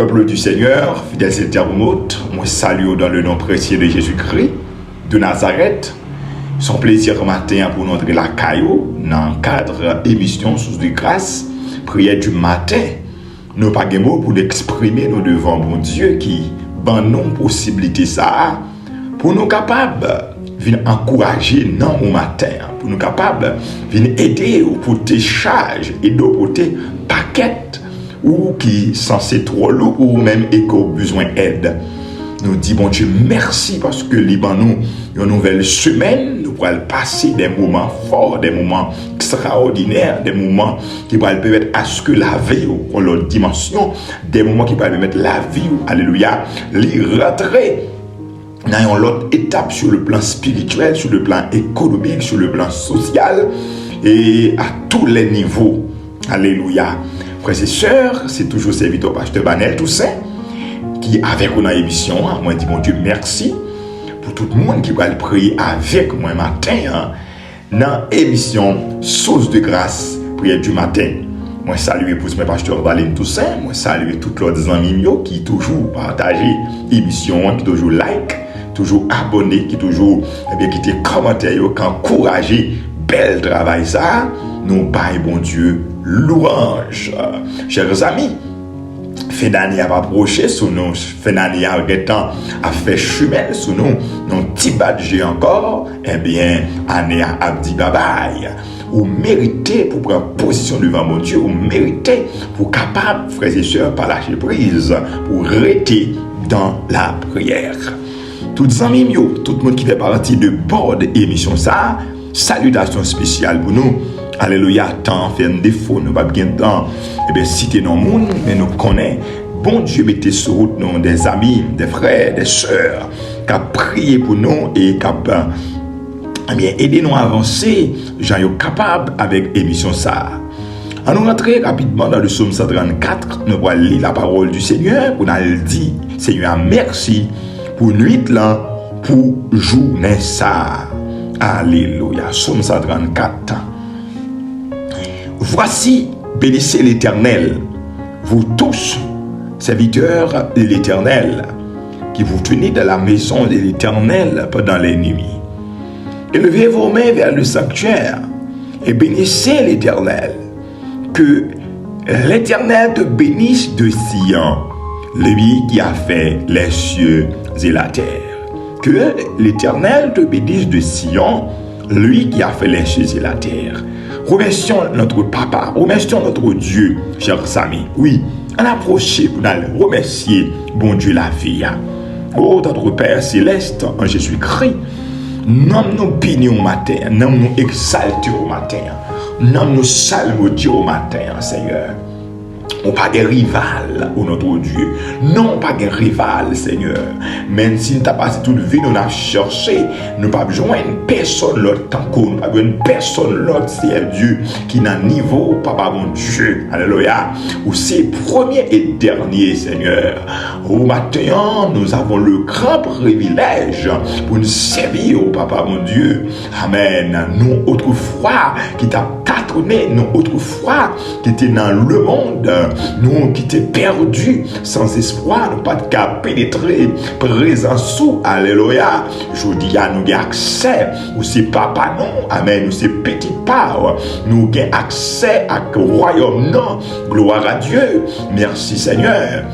Peuple du Seigneur, fidèles internautes, moi salue dans le nom précieux de Jésus-Christ de Nazareth. Son plaisir matin pour notre la caillou dans le cadre émission Source de grâce, prière du matin. Nous pas de mots pour l'exprimer nous devant bon Dieu qui ban nous possibilité ça pour nous capables venir encourager dans au matin, pour nous capables venir aider ou pour tes charges et pour tes paquets ou qui censé trop lourd ou même éco besoin d'aide. Nous disons bon Dieu merci parce que Liban nous une nouvelle semaine, nous pourrons passer des moments forts, des moments extraordinaires, des moments qui vont permettre à ce que la vie ou l'autre dimension, des moments qui vont permettre la vie, alléluia, les rentrer dans une autre étape sur le plan spirituel, sur le plan économique, sur le plan social et à tous les niveaux. Alléluia. Frères et sœurs, c'est toujours serviteur pasteur Banel Toussaint qui avec nous dans l'émission. Moi je dis mon Dieu merci pour tout le monde qui va prier avec moi matin dans l'émission Source de grâce, prière du matin. Moi salue pour mes pasteur Banel Toussaint, moi salue tous les amis qui toujours partagent l'émission, qui toujours like, toujours abonné, qui toujours qui te commentaire, qui encourager bel travail ça. Nous baillons bon Dieu louange. Chers amis, fin d'année a approché sous nous, fin d'année a fait chemin sous nous, non petit badge encore, eh bien, année a dit bye bye. Ou méritez pour prendre position devant mon Dieu, ou méritez pour capable, frères et sœurs, par lâcher prise, pour rester dans la prière. Tous les amis, tout le monde qui fait partie de bord de l'émission ça, salutations spéciales pour nous. Alléluia, tant fait un défaut, nous pas bien temps, eh bien, citer nos monde, mais nous connaissons. Bon Dieu, mettez sur route nous des amis, des frères, des sœurs, qui ont prié pour nous et qui ont aidé nous à avancer, j'en suis capable avec l'émission ça. En nous rentrer rapidement dans le psaume 134, nous allons lire la parole du Seigneur pour nous dire, Seigneur, merci pour nuit là, pour journée ça. Alléluia, psaume 134. Voici, bénissez l'Éternel, vous tous, serviteurs de l'Éternel, qui vous tenez dans la maison de l'Éternel pendant les nuits. Élevez vos mains vers le sanctuaire et bénissez l'Éternel. Que l'Éternel te bénisse de Sion, lui qui a fait les cieux et la terre. Que l'Éternel te bénisse de Sion, lui qui a fait les cieux et la terre. Remercions notre papa, remercions notre Dieu, chers amis. Oui, on approche pour nous remercier, bon Dieu, la vie. Oh, notre Père céleste, en Jésus-Christ, nous bénissons au matin, nous exaltons au matin, nous saluons au matin, Seigneur. On pas de rival au notre Dieu. Non, pas de rival, Seigneur. Même si nous avons passé toute vie, nous avons cherché. Nous n'avons pas besoin de personne l'autre tant que nous n'avons pas besoin de personne l'autre, c'est Dieu qui n'a niveau, Papa mon Dieu. Alléluia. Ou c'est premier et dernier, Seigneur. Au matin, nous avons le grand privilège pour nous servir au Papa mon Dieu. Amen. Nous, autrefois, qui t'a tâtonné, nous, autrefois, qui étaient dans le monde, nous qui étions perdus, sans espoir, nous pas de cas pénétrer, présent sous, alléluia. Je dis à nous avons accès, ou c'est papa non, amen, ou c'est petit part, nous avons accès à royaume non, gloire à Dieu, merci Seigneur.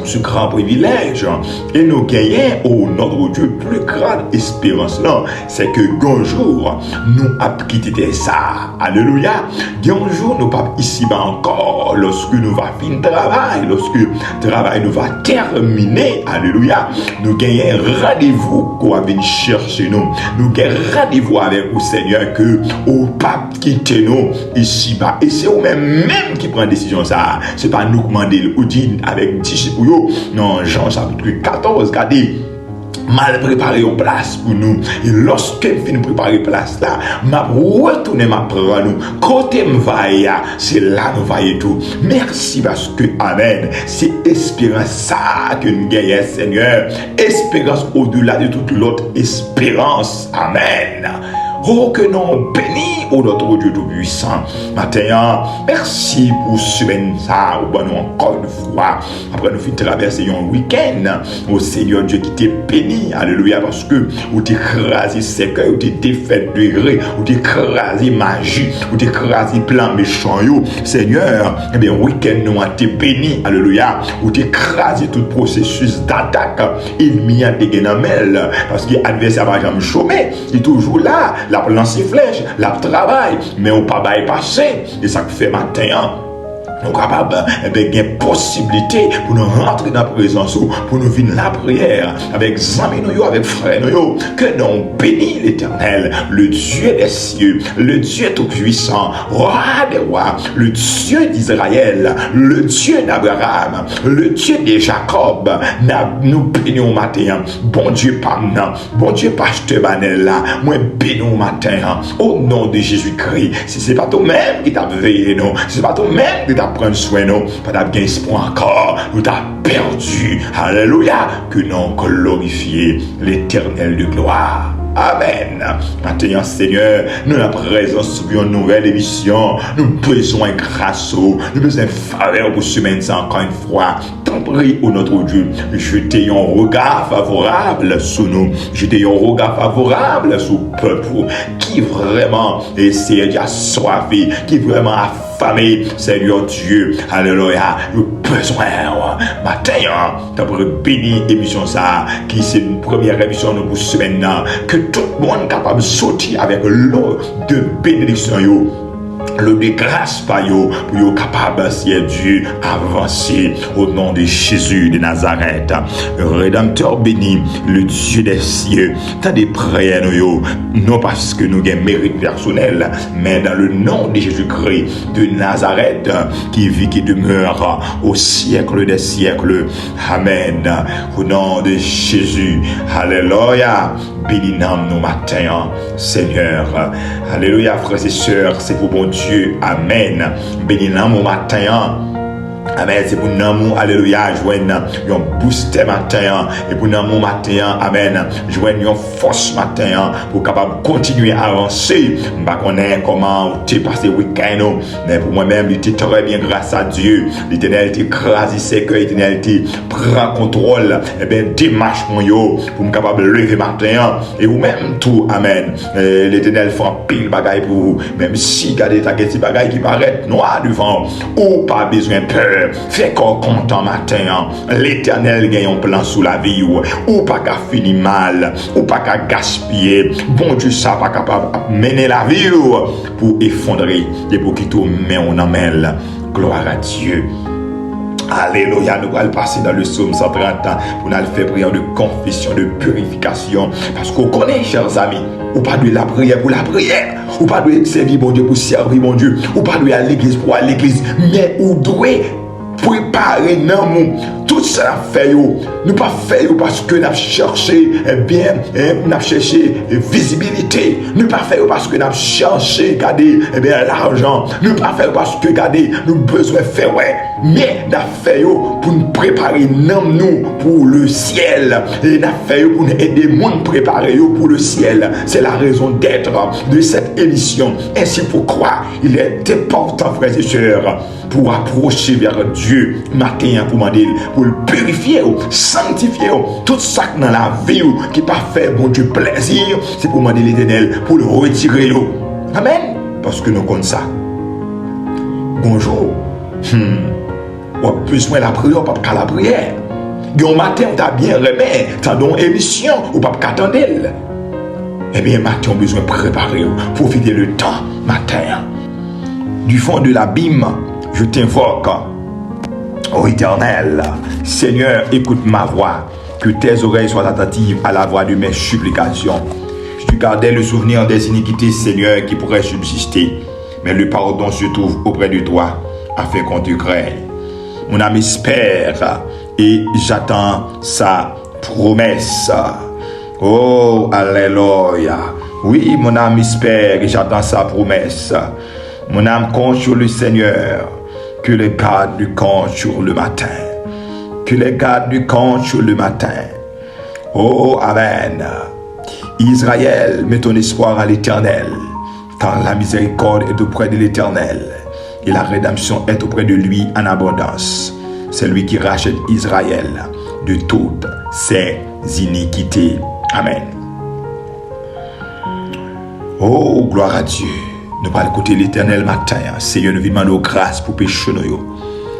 Ce grand privilège et nous gagnons au notre Dieu plus grande espérance là, c'est que un jour nous avons quitté ça, alléluia. Un jour nous pas ici bas encore, lorsque nous va finir travail, lorsque le travail nous va terminer, alléluia, nous gagnons rendez-vous qu'on va venir chercher nous gagnons rendez-vous avec le Seigneur que au pape quitter nous ici bas, et c'est eux-mêmes qui prend décision ça, c'est pas nous demander ou dire avec disciples. Non, Jean chapitre 14, regardez, mal préparé une place pour nous. Et lorsque je finis de préparer place là, m'a retourné ma prendre nous. Côté m'vaille, c'est là nous vaillons tout. Merci parce que, amen, c'est espérance ça que nous gagnons, Seigneur. Espérance au-delà de toute l'autre espérance. Amen. Oh, que nous bénissons ô notre Dieu Tout-Puissant. Matin, merci pour semaine ça, ou bon, encore une fois, après nous finir traverser un week-end, au Seigneur Dieu qui t'est béni, alléluia, parce que vous t'écrasez cercueil, vous t'es défait degré, vous t'écrasez magie, vous t'écrasez plan méchant, Seigneur, eh bien, week-end nous a été béni, alléluia, vous t'écrasez tout processus d'attaque, ennemi a dégainamel, parce que l'adversaire va jamais chômer, il est toujours là, la lance flèche, la travail, mais on pas bypasser, et ça fait matin, nous sommes capables de possibilité pour nous rentrer dans la présence, pour nous vivre la prière avec amis, avec frères, que nous bénissons l'Éternel, le Dieu des cieux, le Dieu tout-puissant, roi des rois, le Dieu d'Israël, le Dieu d'Abraham, le Dieu de Jacob. Nous bénissons au matin. Bon Dieu, pardon, bon Dieu, pasteur Banel, moi bénis au matin, au nom de Jésus-Christ. Si ce n'est pas toi-même qui t'a veillé, non, si ce n'est pas toi-même qui t'a prendre soin, non, pas d'avoir espoir encore, nous t'as perdu. Alléluia, que nous glorifions l'Éternel de gloire. Amen. Maintenant, Seigneur, nous la présence sur une nouvelle émission. Nous besoin grâce, nous besoin faveur pour semaine encore une fois. T'en prie, ô notre Dieu, jetez un regard favorable sur nous. Jetez un regard favorable sur le peuple qui vraiment essaie d'assoiffé, qui vraiment affamé, Seigneur Dieu. Alléluia. Nous besoin matin, t'as béni émission ça, qui c'est une première émission de pour semaine, que tout le monde est capable de sortir avec l'eau de bénédiction, l'eau de grâce pour être capable, Seigneur Dieu, avancer au nom de Jésus de Nazareth. Rédempteur béni, le Dieu des cieux, t'as des prières, non parce que nous avons mérite personnel, mais dans le nom de Jésus-Christ de Nazareth, qui vit, qui demeure au siècle des siècles. Amen. Au nom de Jésus. Alléluia. Bénis nous matin, Seigneur. Alléluia, frères et sœurs, c'est pour bon Dieu. Amen. Bénis nous matin. Amen, c'est pour nous, alléluia, joindre un booster matin, et pour nous matin, amen, joindre une force matin, pour capable continuer à avancer. Je ne sais pas comment tu passé le week-end, mais pour moi-même, il était très bien grâce à Dieu. L'Éternel t'écrase, c'est que l'Éternel prend contrôle, et bien, démarche mon yo, pour me capable de lever matin, et vous-même tout, amen. L'Éternel fait un pile bagaille pour vous, même si, regardez, ta petit bagaille qui paraît noir devant, ou pas besoin de peur. Fais qu'on content matin, l'Éternel gagne un plan sous la vie, ou pas qu'à finir mal, ou pas qu'à gaspiller. Bon Dieu, ça pas capable de mener la vie pour effondrer et pour quitter mais on emmène. Gloire à Dieu. Alléluia, nous allons passer dans le psaume 130 pour nous faire prière de confession, de purification. Parce qu'on connaît, chers amis, ou pas de la prière pour la prière, ou pas de servir bon Dieu pour servir bon Dieu, ou pas de aller à l'église pour aller à l'église, mais ou doit préparer nous tout ça fait nous pas faire parce que nous cherché bien nous cherché visibilité, nous pas faire parce que nous cherché garder bien l'argent, nous pas faire parce que garder nous besoin faire mais nous fait pour nous préparer nous pour le ciel, et nous fait pour nous aider monde préparer pour le ciel. C'est la raison d'être de cette émission. Ainsi pourquoi il est important, frères et sœurs, pour approcher vers Dieu matin, pour demander, pour le purifier, sanctifier tout ça dans la vie qui pas fait bon Dieu plaisir, c'est pour demander l'Éternel pour le retirer. Amen. Parce que nous connaissons ça. Bonjour. On a besoin de la prière, pas qu'à la prière. Un matin, on t'a bien remis, t'as donc émission, ou pas qu'attendre. Eh bien, matin, on a besoin de préparer, profiter le temps, matin. Du fond de l'abîme, je t'invoque, ô Éternel, Seigneur, écoute ma voix, que tes oreilles soient attentives à la voix de mes supplications. Je gardais le souvenir des iniquités, Seigneur, qui pourraient subsister, mais le pardon se trouve auprès de toi, afin qu'on te craigne. Mon âme espère et j'attends sa promesse. Oh, alléluia. Oui, mon âme espère et j'attends sa promesse. Mon âme compte sur le Seigneur, que les gardes du camp sur le matin. Que les gardes du camp sur le matin. Oh, amen. Israël, mets ton espoir à l'Éternel, car la miséricorde est auprès de l'Éternel, et la rédemption est auprès de lui en abondance. C'est lui qui rachète Israël de toutes ses iniquités. Amen. Oh, gloire à Dieu. Nous parlons côté l'Éternel matin. Seigneur, nous vous demandons grâce pour péché nous,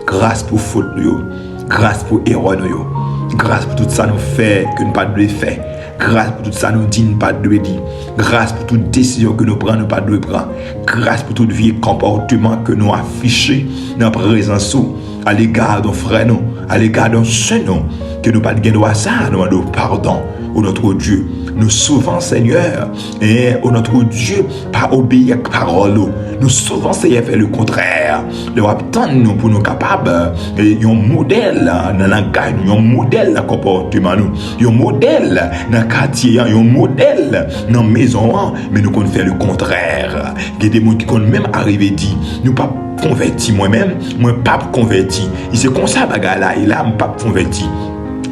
grâce pour faute nous, grâce pour erreur nous, grâce pour tout ça nous fait que nous pas de faire, grâce pour tout ça nous dit nous pas de dire, grâce pour toute décision que nous prenons nous pas de prendre, grâce pour toute vie et comportement que nous affichons dans la présence à l'égard de nos frères nous, à l'égard de nos soeurs nous, que nous pas de droit ça, nous demandons pardon au notre Dieu. Nous souvent, Seigneur, et au notre Dieu, pas obéir à la parole. Nous souvent, Seigneur, faire le contraire. Nous attendons nous pour nous capables, un modèle dans le langage, un modèle dans le comportement, un modèle dans le quartier, un modèle dans la maison, mais nous qu'on fait le contraire. Il y a des gens qui ont même arrivé dit, nous pas convertis moi-même, moi pas converti. Et c'est comme ça, bagarre là, il a pas converti.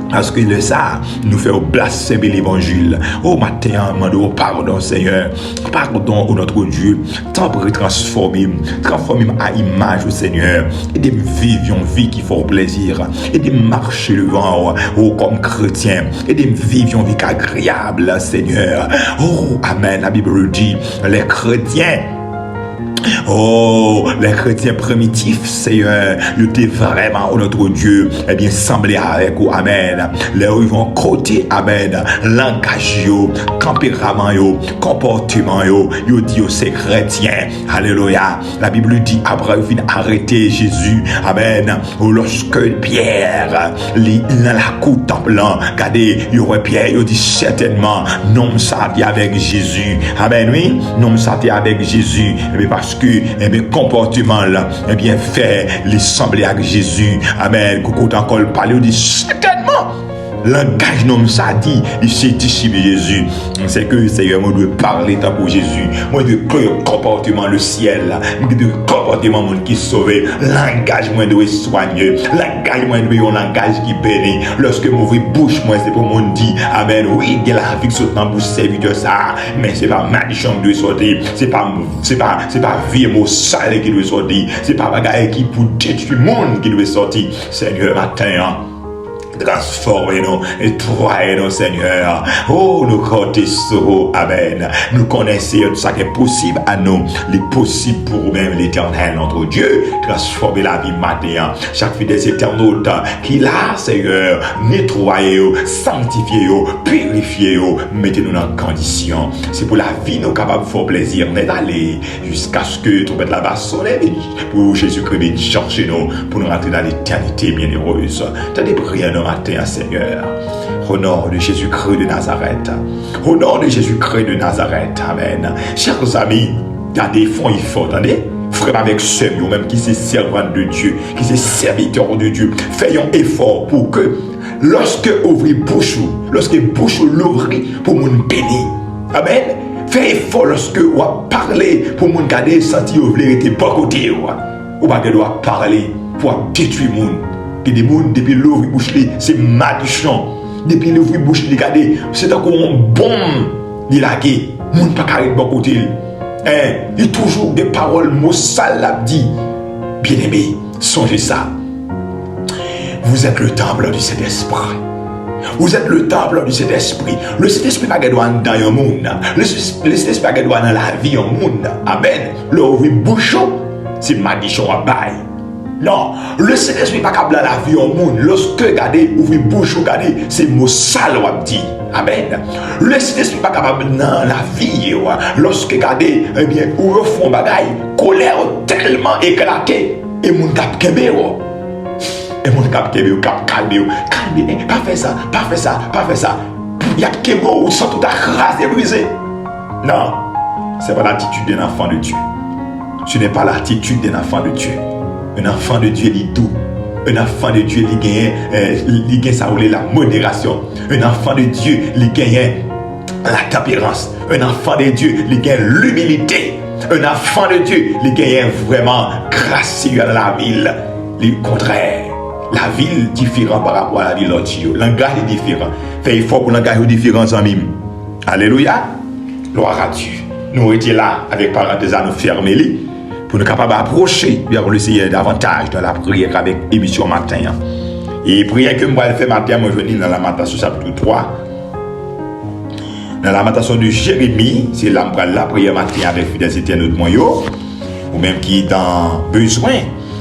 Parce que le ça nous fait blasphémer l'évangile. Au matin, demandons pardon, Seigneur. Pardon au notre Dieu. Tant pour transformer à image au Seigneur. Et de vivre une vie qui fait plaisir. Et de marcher devant comme chrétien. Et de vivre une vie agréable, Seigneur. Oh, Amen. La Bible dit, les chrétiens. Oh, les chrétiens primitifs, Seigneur, ils étaient vraiment, notre Dieu, eh bien, semblés avec vous, Amen. Là où ils vont côté, Amen, langage, tempérament, comportement, ils disent, c'est chrétien, Alléluia. La Bible dit, après, ils viennent arrêter Jésus, Amen. Lorsque Pierre, dans la cour temple, regardez, il y aurait Pierre, il dit certainement, non, ça vient avec Jésus, Amen, oui, non, ça vient avec Jésus, mais parce que eh bien, comportement là, eh bien, fait les sembler avec Jésus. Amen. Quand encore parler, on dit certainement. Langage non ça dit, il s'est disciple Jésus. C'est que Seigneur, moi dois parler tant pour Jésus. Moi dois comportement le ciel là, moi dois comportement monde qui sauvé. Langage moi dois soigner. Langage moi dois un langage qui bénit. Lorsque mon ouvre bouche moi c'est pour mon dit amen. Oui, il y a la vie qui saute dans bouche serviteur ça, mais c'est pas malédiction qui doit sortir. C'est pas vie mot sale qui doit sortir. C'est pas bagarre qui pour détruire le monde qui doit sortir. Seigneur matin transformez-nous et trouvez-nous, Seigneur. Oh, nous comptons, Amen. Nous connaissons tout ça qui est possible à nous, les possibles pour nous-mêmes, l'Éternel, notre Dieu. Transformez la vie matin. Chaque vie des éternels qui l'a, Seigneur, nettoyez-vous, sanctifiez-vous, purifiez-vous, mettez-nous dans condition. C'est pour la vie, nous capables de faire plaisir, d'aller jusqu'à ce que tout la bas soleil pour Jésus-Christ chercher nous, pour nous rentrer dans l'éternité bienheureuse. T'as des prières matin, Seigneur, au nom de Jésus-Christ de Nazareth, au nom de Jésus-Christ de Nazareth, Amen. Chers amis, il y a des fonds, il faut, attendez, frère avec ceux même qui sont servants de Dieu, qui sont serviteurs de Dieu, faisons effort pour que, lorsque ouvrir bouche, lorsque bouche l'ouvrir pour mon béni, Amen. Fais effort lorsque vous parlez pour mon garder, sentir ouvrir et pas côté, ou pas doit parler pour détruire le monde. Que des gens, depuis l'ouvre bouche, c'est malédiction. Depuis l'ouvre bouche, regardez, c'est encore un bombe de la guerre. Les gens ne peuvent pas arrêter de bon côté. Il y a toujours des paroles, mots sales, dit. Bien-aimé, songez ça. Vous êtes le temple du Saint-Esprit. Vous êtes le temple du Saint-Esprit. Le Saint-Esprit n'a pas dans le monde. Le Saint-Esprit n'a pas dans la vie au monde. Amen. L'ouvre bouche, c'est malédiction à bail. Non, le Saint-Esprit n'est pas capable de la vie au monde. Lorsque regardez, ouvrez bouche, regardez, c'est mot sale, on dit. Amen. Le Saint-Esprit n'est pas capable de la vie. Lorsque regardez, eh bien, ou refont bagaille, colère tellement éclatée, et mon cap kebeo. Et mon cap kebeo, cap calmeo. Calmez, pas fait ça, pas fait ça, pas fait ça. Il y a kebeo, ou sans tout écrasé, brisé. Non, ce n'est pas l'attitude d'un enfant de Dieu. Ce n'est pas l'attitude d'un enfant de Dieu. Un enfant de Dieu est doux. Un enfant de Dieu il gagne ça la modération. Un enfant de Dieu il gagne la tempérance. Un enfant de Dieu il gagne l'humilité. Un enfant de Dieu il gagne vraiment gracieux dans la ville. Le contraire. La ville est différente par rapport à la ville autre. Le langage est différent. Fait effort pour le langage différent en mime. Alléluia. Gloire à Dieu. nous étions là, avec parenthèse à nous fermer, pour nous capables d'approcher vers le Seigneur davantage dans la prière avec émission matin. Et prière que moi, je fais matin, moi, je venais dans la Lamentation chapitre 3. Dans la Lamentation de Jérémie, c'est là, la prière matin avec fidèles éternels de moyau, ou même qui est dans besoin,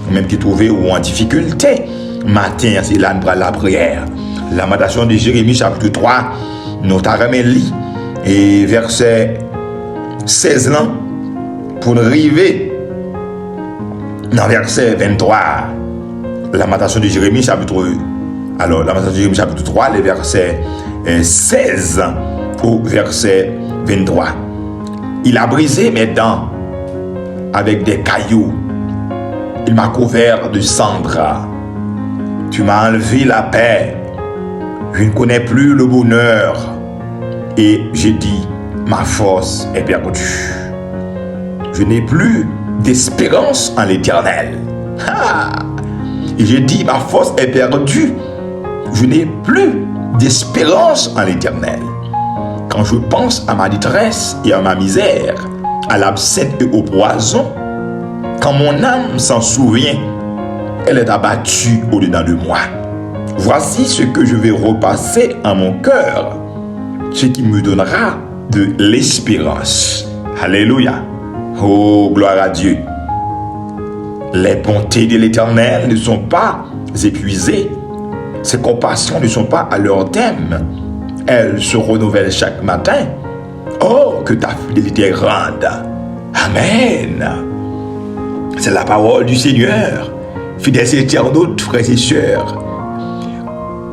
ou même qui est trouvé ou en difficulté. Matin, c'est là, la prière. La Lamentation de Jérémie chapitre 3, nous t'avons lu, et verset 16 ans, pour arriver dans verset 23, la Lamentation de Jérémie chapitre 3, les versets 16 au verset 23. Il a brisé mes dents avec des cailloux. Il m'a couvert de cendres. Tu m'as enlevé la paix. Je ne connais plus le bonheur. Et j'ai dit, ma force est perdue. Je n'ai plus d'espérance en l'Éternel. Et j'ai dit, ma force est perdue. Je n'ai plus d'espérance en l'Éternel. Quand je pense à ma détresse et à ma misère, à l'absinthe et au poison, quand mon âme s'en souvient, elle est abattue au-dedans de moi. Voici ce que je vais repasser en mon cœur, ce qui me donnera de l'espérance. Alléluia. Oh, gloire à Dieu. Les bontés de l'Éternel ne sont pas épuisées. Ses compassions ne sont pas à leur terme. Elles se renouvellent chaque matin. Oh, que ta fidélité est grande. Amen. C'est la parole du Seigneur. Fidèles internautes, frères et sœurs.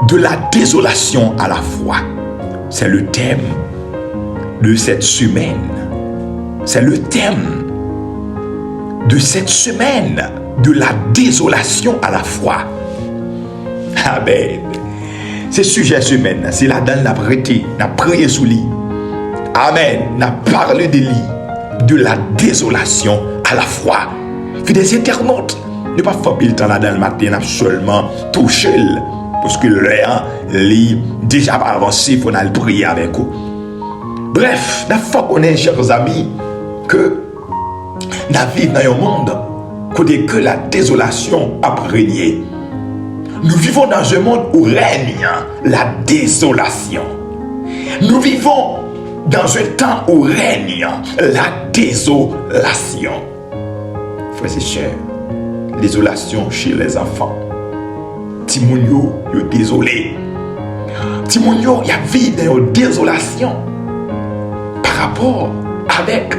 De la désolation à la foi. C'est le thème de cette semaine. C'est le thème de cette semaine, de la désolation à la foi. Amen. Ce sujet semaine, c'est là dans la prêté, la prière sous lit. Amen. N'a parlé de lit, de la désolation à la foi. Fidèles internautes, ne pas faire le temps là dans le matin, n'a seulement touché, parce que l'air lit déjà avancé, il faut aller prier avec vous. Bref, la fois qu'on est, chers amis, que nous vivons dans un monde côté que la désolation a régné. Nous vivons dans un monde où règne la désolation. Nous vivons dans un temps où règne la désolation. Frères et sœurs, désolation chez les enfants. Timounio, il est désolé. Timounio, il y a vie dans une désolation par rapport avec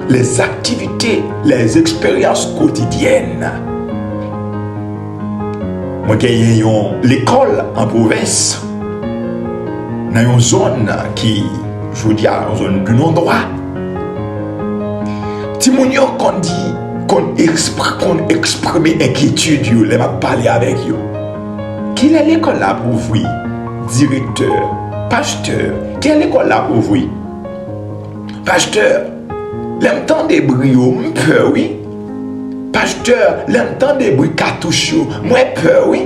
les activités, les expériences quotidiennes. Moi, j'ai l'école en province, dans une zone qui, je vous dis, une zone du non-droit. Timounio, qu'on dit, qu'on exprime inquiétude, les m'a parlé avec eux. Quelle est l'école là pour vous? Directeur, pasteur, quelle est l'école là pour vous? Pasteur, l'entend des bruits, peur, oui. Pasteur, l'entend des bruits cartouches, moi peur, oui.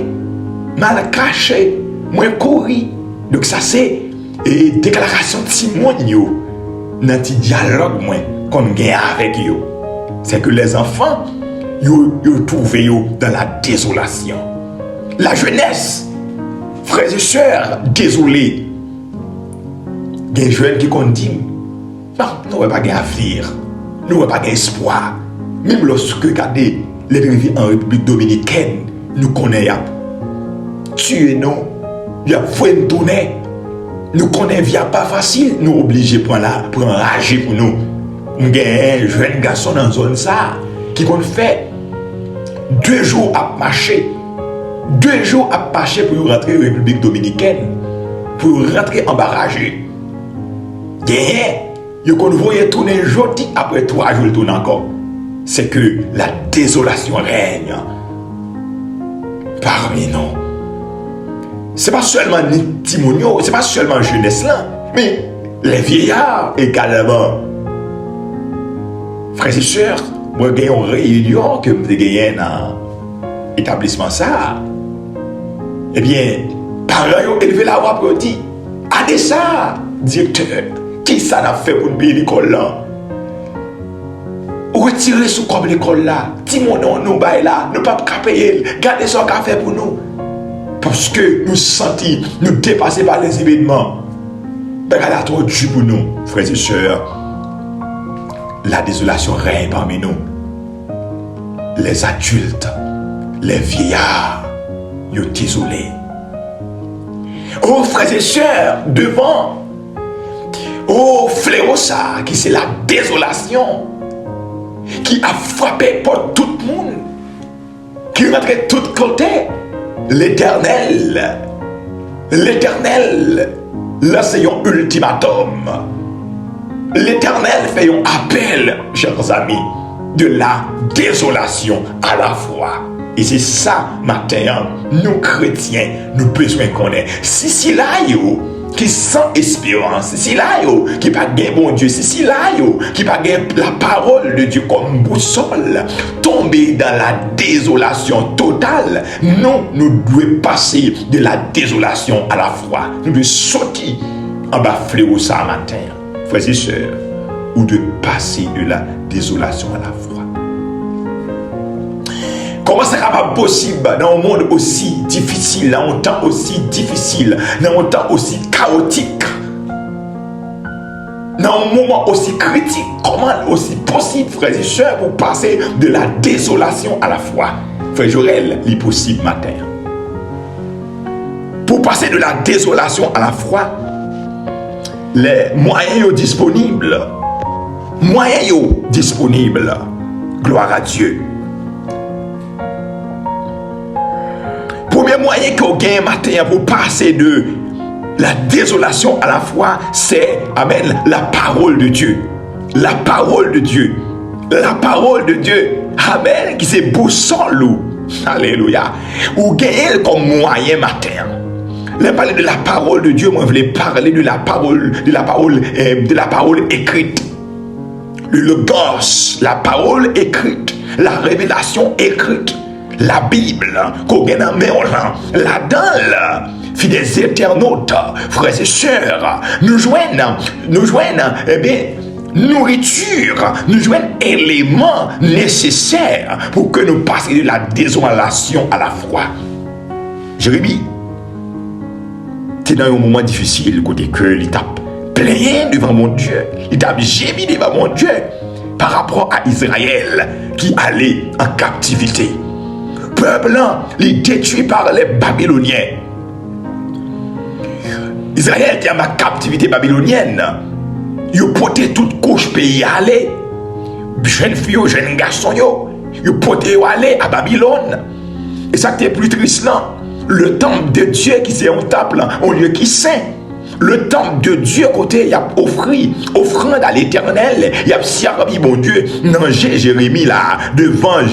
Mal caché, moi courir. Donc ça c'est déclaration de témoignage dans le dialogue moi qu'on gagne avec eux. C'est que les enfants, ils trouvent dans la désolation. La jeunesse, frères et sœurs, désolés. Des jeunes qui ont dit, non, nous n'avons pas d'avenir, nous n'avons pas d'espoir. Même lorsque regardez les rivers en République dominicaine, nous connaissons. Tuer nous, il y a une tournée. Nous connaissons pas facile, nous obligés pour enrager pour nous. Nous avons un jeune garçon dans la zone ça qui a fait 2 jours à marcher. 2 jours à marcher pour rentrer en République dominicaine, pour rentrer en barrage. Vous voyez tourner jeudi après 3 jours, il tourne encore. C'est que la désolation règne parmi nous. Ce n'est pas seulement les Timonio, ce n'est pas seulement la jeunesse là, mais les vieillards également. Frères et sœurs, moi j'ai une réunion que je gagne dans l'établissement ça. Eh bien, parents ont élevé la voix pour dire, allez ça, directeur, qui ça n'a fait pour payer l'école là? retirer sous comme l'école là. Dis mon nom, nous bail là, nous pas payer. Gardez son café pour nous. Parce que nous sentons, nous dépasser par les événements. Regardez à toi Dieu pour nous, frères et sœurs. La désolation règne parmi nous. Les adultes, les vieillards, ils sont désolés. Oh frères et sœurs, devant, oh fléau ça, qui c'est la désolation, qui a frappé pour tout le monde, qui rentre de tous côtés. L'Éternel, c'est un ultimatum. L'Éternel fait un appel, chers amis, de la désolation à la foi. Et c'est ça, matin, nous chrétiens, nous besoin qu'on ait. Si là, qui sans espérance, si là, qui pas gain bon Dieu, si là, qui pas gain la parole de Dieu comme boussole, tomber dans la désolation totale, nous devons passer de la désolation à la foi. Nous devons sauter en bas fléau ça matin, frères et sœurs, ou de passer de la désolation à la foi. Comment c'est capable possible dans un monde aussi difficile, dans un temps aussi difficile, dans un temps aussi chaotique, dans un moment aussi critique? Comment aussi possible, frères et sœurs, pour passer de la désolation à la foi? Frère Jorel, il est possible matin. Pour passer de la désolation à la foi, les moyens disponibles. Gloire à Dieu. Premier moyen qu'on gagne matin pour passer de la désolation à la foi, c'est, amen, la parole de Dieu. La parole de Dieu. La parole de Dieu. Amen, qui c'est boussole. Alléluia. Ou gagner comme moyen matin. Je parler de la parole de Dieu, moi je voulais parler de la parole écrite. Le logos, la parole écrite, la révélation écrite. La Bible, qu'on gagne en main, là-dedans, fidèles internautes, frères et sœurs, nous joignent, nourriture, nous joignent éléments nécessaires pour que nous passions de la désolation à la foi. Jérémie, c'est dans un moment difficile, côté que l'étape plein devant mon Dieu, l'étape gémie devant mon Dieu, par rapport à Israël qui allait en captivité. Peuple les détruit par les Babyloniens. Israël était en captivité babylonienne. Ils ont porté toute couche pays à aller. Jeunes filles, jeunes garçons, ils ont porté aller à Babylone. Et ça qui est plus triste là, le temple de Dieu qui c'est un temple, un lieu qui saint. Le temple de Dieu, côté, il a offrande à l'Éternel. Il a servi, mon Dieu, dans Jérémie là, devant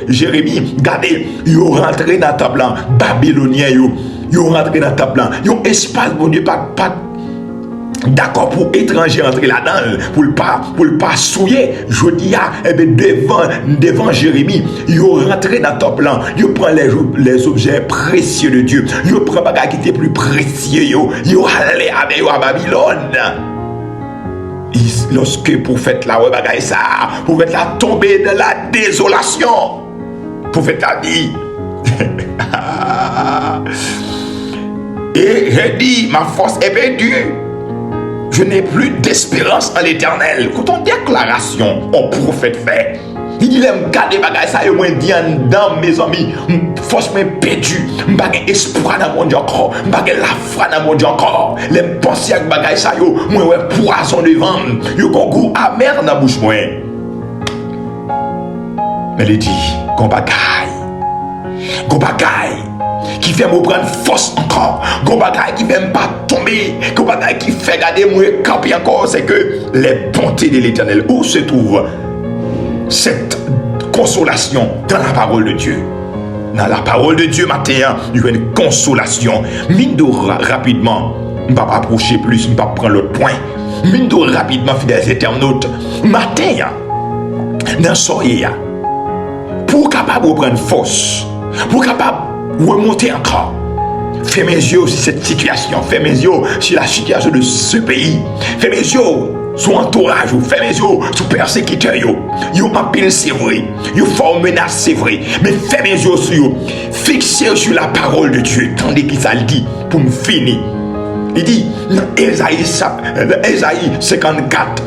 Jérémie. Regardez, ils ont rentré dans la table là, babylonien, ils ont rentré dans la table là. Ils ont espace, mon Dieu, pas d'accord pour étrangers entrer là-dedans, pour le pas souiller. Je dis, devant Jérémie, ils ont rentré dans le top là, ils prennent les objets précieux de Dieu, ils prennent les bagages qui étaient plus précieux, ils allé avec eux à Babylone. Lorsque pour faire la bagaille ça, pour faire la tomber de la désolation, pour faire la vie. Et j'ai dit, ma force est perdue. Je n'ai plus d'espérance en l'Éternel. Quand on déclaration, on prophète fait. Il aime garder bagay ça, moi dit dans mes amis, force m'est perdue, m'pas espoir dans mon Dieu encore, m'pas la foi dans mon Dieu encore. Les pensées avec bagay ça yo, moi ouais poison devant, yo kon goût amer dans bouche moi. Mais il dit, gon bagay qui fait me prendre force encore, gon bagay qui fait me pas tomber, gon bagay qui fait garder moi camper encore, c'est que les bontés de l'Éternel. Où se trouve cette consolation? Dans la parole de Dieu. Dans la parole de Dieu, matin, il y a une consolation. Mine de rapidement, je ne vais pas approcher plus, je ne vais pas prendre l'autre point. Mine de rapidement, fidèles internautes, matin, dans soirée, pour capable de prendre force, pour capable de remonter encore. Fais mes yeux sur cette situation, fais mes yeux sur la situation de ce pays, fais mes yeux sous entourage, fermez les yeux sous persécuteur, yo en pile c'est vrai, yo fort menace c'est vrai, mais fermez les yeux sur yo, fixez sur la parole de Dieu, tandis qu'il ça le dit pour me finir. Il dit dans Ésaïe 54,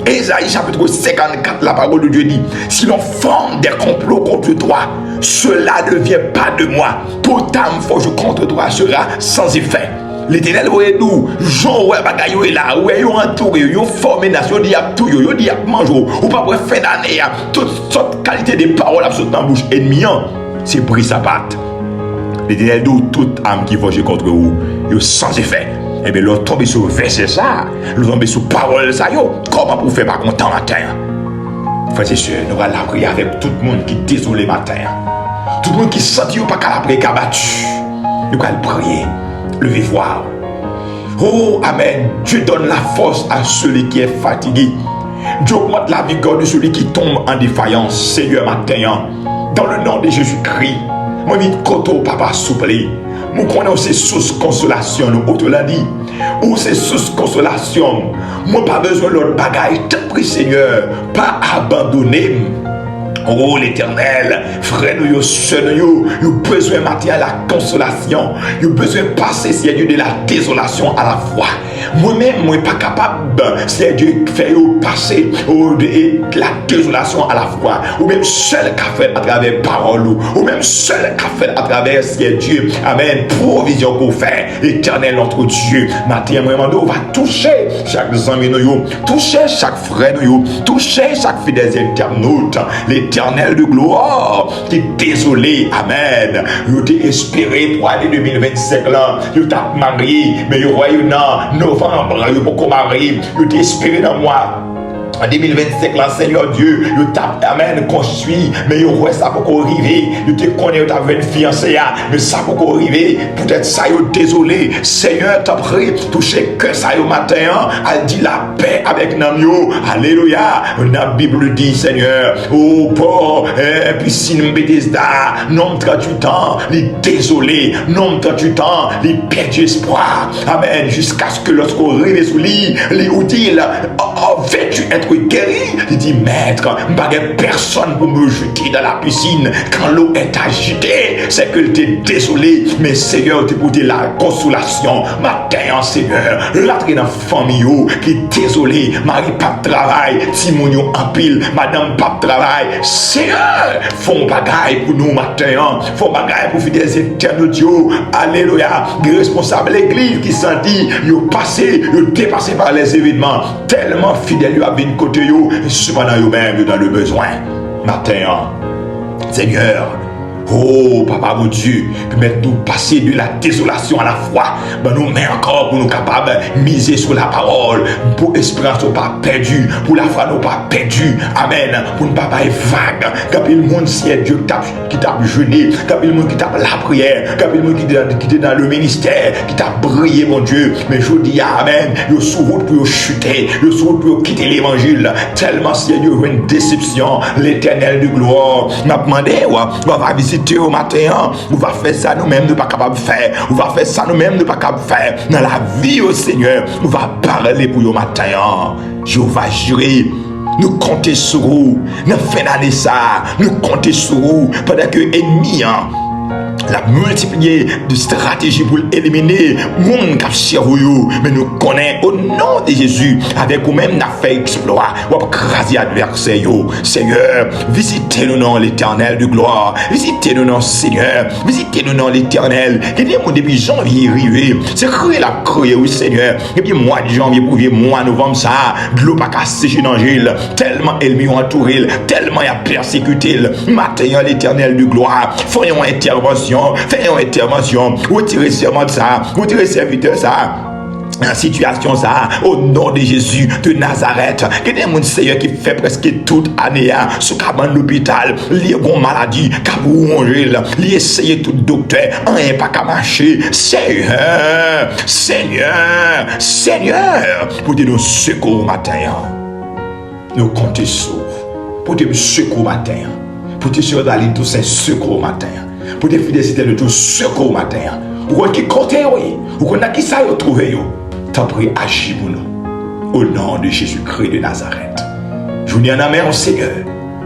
Ésaïe chapitre 54, la parole de Dieu dit, si l'on forme des complots contre toi, cela ne vient pas de moi. Pourtant, forge contre toi sera sans effet. L'Éternel voyez nous, Jean ouais bagaille est là, ouais yo entouré, yo formé nation, dit a tout yo dit a manger, ou pas pour fin d'année, toute sorte qualité de paroles absolument dans bouche ennemi, c'est bris sa patte. L'Éternel dit toute âme qui forge contre vous, yo sans effet. Eh bien, l'on tombe sur verset ça, l'on tombe sur parole ça, yo, comment vous faire pas content matin? Frères et sœurs, nous allons la prière avec tout le monde qui est désolé matin. Tout le monde qui sent qu'il n'y a pas qu'à la prière, qu'à battu. Nous allons prier, levez voir. Oh, Amen. Dieu donne la force à celui qui est fatigué. Dieu augmente la vigueur de celui qui tombe en défaillance. Seigneur matin, dans le nom de Jésus-Christ, moi vite koto papa souple. Nous connaissons ces sources consolation, nous autres l'a dit. Ou ces sources consolation. Moi pas besoin de l'autre bagaille. T'en prie Seigneur, pas abandonner. Oh l'Éternel, frère nous, sœur nous, nous besoin de matin à la consolation. Nous besoin de passer, Seigneur, de la désolation à la foi. Moi-même, moi pas capable, Seigneur Dieu, faire passer de la désolation à la foi. Ou même seul qu'a fait à travers parole, ou même seul qu'a fait à travers, Seigneur Dieu, Amen, provision qu'on fait. Éternel notre Dieu, matin, moi, on va toucher chaque ami nous, toucher chaque frère nous, toucher chaque fidèle internaute. L'Éternel de gloire, qui est désolé, Amen. Vous t'es espéré pour l'année 2025 là, vous t'es marié, mais vous voyez dans novembre, vous n'êtes pas marié, vous t'es espéré dans moi. En 2025, là, Seigneur Dieu, vous t'as, Amen, construit, mais vous ça pour arriver. Vous te connaissez, vous avez une fiancée, mais ça pour arriver. Peut-être ça, vous désolé. Seigneur, t'as pris, touché que ça au matin, elle dit la paix avec Namio. Alléluia. La Bible dit, Seigneur, oh, bon, et puis si nous Bethesda, non 38 ans, les désolés, non 38 ans, les perdu espoir. Amen. Jusqu'à ce que lorsqu'on arrive sous lit, les outils, vais-tu être guéri? Il dit, maître, il n'y a personne pour me jeter dans la piscine quand l'eau est agitée. C'est que tu es désolé, mais Seigneur, tu pour la consolation. Matin, Seigneur, l'entrée dans la famille qui est désolé, Marie pas de travail, Timounio en pile, madame pas de travail. Seigneur, font bagaille pour nous matin, font bagaille pour fidèles éternels Dieu. Alléluia. Les responsables de l'église qui s'en dit, ils ont passé, ils ont dépassé par les événements, tellement fidèles, ils avaient une côté, cependant, eux-mêmes dans le besoin. Matin, Seigneur, oh, Papa, mon Dieu, permette-nous passer de la désolation à la foi. Ben, nous met encore pour nous capables de miser sur la parole. Pour l'espérance, nous pas perdu. Pour la foi, nous pas perdu. Amen. Pour ne pas être vague. Quand le monde, c'est Dieu qui t'a jeûné. Quand le monde qui t'a la prière. Quand le monde qui est dans le ministère. Qui t'a brillé, mon Dieu. Mais je dis, Amen. Yo sous route pour chuter. Yo sous route pour quitter l'évangile. Tellement, c'est Dieu une déception. L'Éternel de gloire m'a demandé, on va visiter au matin, on va faire ça nous-mêmes, nous pas capable de faire. On va faire ça nous-mêmes, nous pas capable de faire. Dans la vie au Seigneur, on va parler pour au matin. Je vais jurer. Nous comptons sur vous. Nous fin d'année ça. Nous comptons sur vous. Pendant que l'ennemi, la multiplier de stratégies pour éliminer monde qui cherchent, mais nous connaissons au nom de Jésus avec vous-même n'a fait exploit ou craser adversaire. Seigneur, visitez-nous dans l'Éternel de gloire, visitez-nous dans Seigneur, visitez-nous dans l'Éternel. Et bien depuis janvier arrivé, c'est créé la créé oui Seigneur. Et puis mois de janvier pour mois novembre ça, de l'eau pas cassé dans Gilles, tellement ennemis ont entouré, tellement il a persécuté. Matin l'Éternel de gloire, faisons intervention. Faisons intervention, retirez serment de ça, retirez serviteur ça. En situation ça, au nom de Jésus de Nazareth, que des gens Seigneur qui fait presque toute année sous cabane l'hôpital, lié une maladie, cabou manger, lié essayer tout docteur, rien pas qu'à marcher. Seigneur, Seigneur, Seigneur, pour te nous secours matin. Nous comptons sur pour te secours matin, pour te sur d'aller tous ces secours matin. Pour te fidélité de tout secours matin. Ou qu'on qui compte, ou qu'on a qui ça y trouvé, t'as pris agir pour nous. au nom de Jésus-Christ de Nazareth. Je vous dis en amène au Seigneur,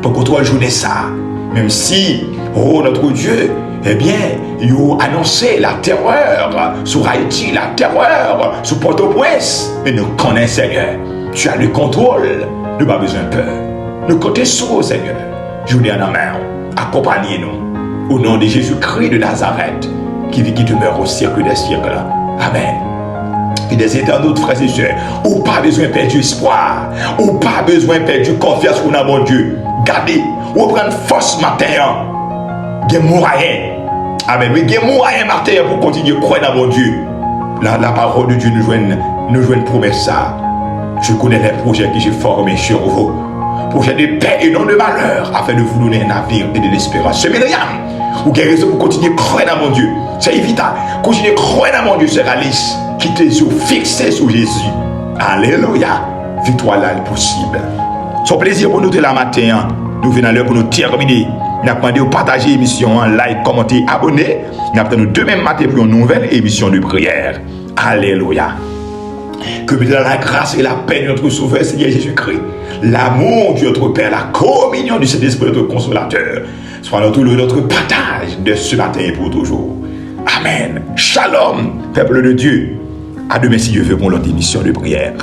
pour que toi journée ça, même si, oh notre Dieu, eh bien, il a annoncé la terreur sur Haïti, la terreur sur Port-au-Prince. Mais nous connaissons, Seigneur, tu as le contrôle, nous n'avons pas besoin de peur. Nous comptons sur Seigneur. Je vous dis en amène, accompagnez-nous, au nom de Jésus-Christ de Nazareth, qui vit, qui demeure au siècle des siècles. Amen. Et des éternels frères et sœurs, ou pas besoin de perdre espoir, ou pas besoin de perdre confiance pour mon Dieu. Gardez, ou prendre force matin. Il y a moyen. Amen. Mais il y a moyen matin pour continuer à croire dans mon Dieu. La parole de Dieu nous joue une promesse ça. Je connais les projets que j'ai formés sur vous. Projets de paix et non de malheur, afin de vous donner un avenir et de l'espérance. C'est Myriam. Vous avez raison pour continuer à croire dans mon Dieu. C'est évident. Continuer à croire dans mon Dieu, c'est Alice. Qui te fixé sur Jésus. Alléluia. Victoire là est possible. Son plaisir pour nous de la matin. Nous venons à l'heure pour nous terminer. Nous avons demandé de partager l'émission, like, commenter, abonner. Nous avons demain matin pour une nouvelle émission de prière. Alléluia. Que la grâce et la paix de notre Sauveur Seigneur Jésus-Christ, l'amour de notre Père, la communion de cet Esprit, notre consolateur, soit notre partage de ce matin et pour toujours. Amen. Shalom, peuple de Dieu. À demain si Dieu veut pour notre émission de prière.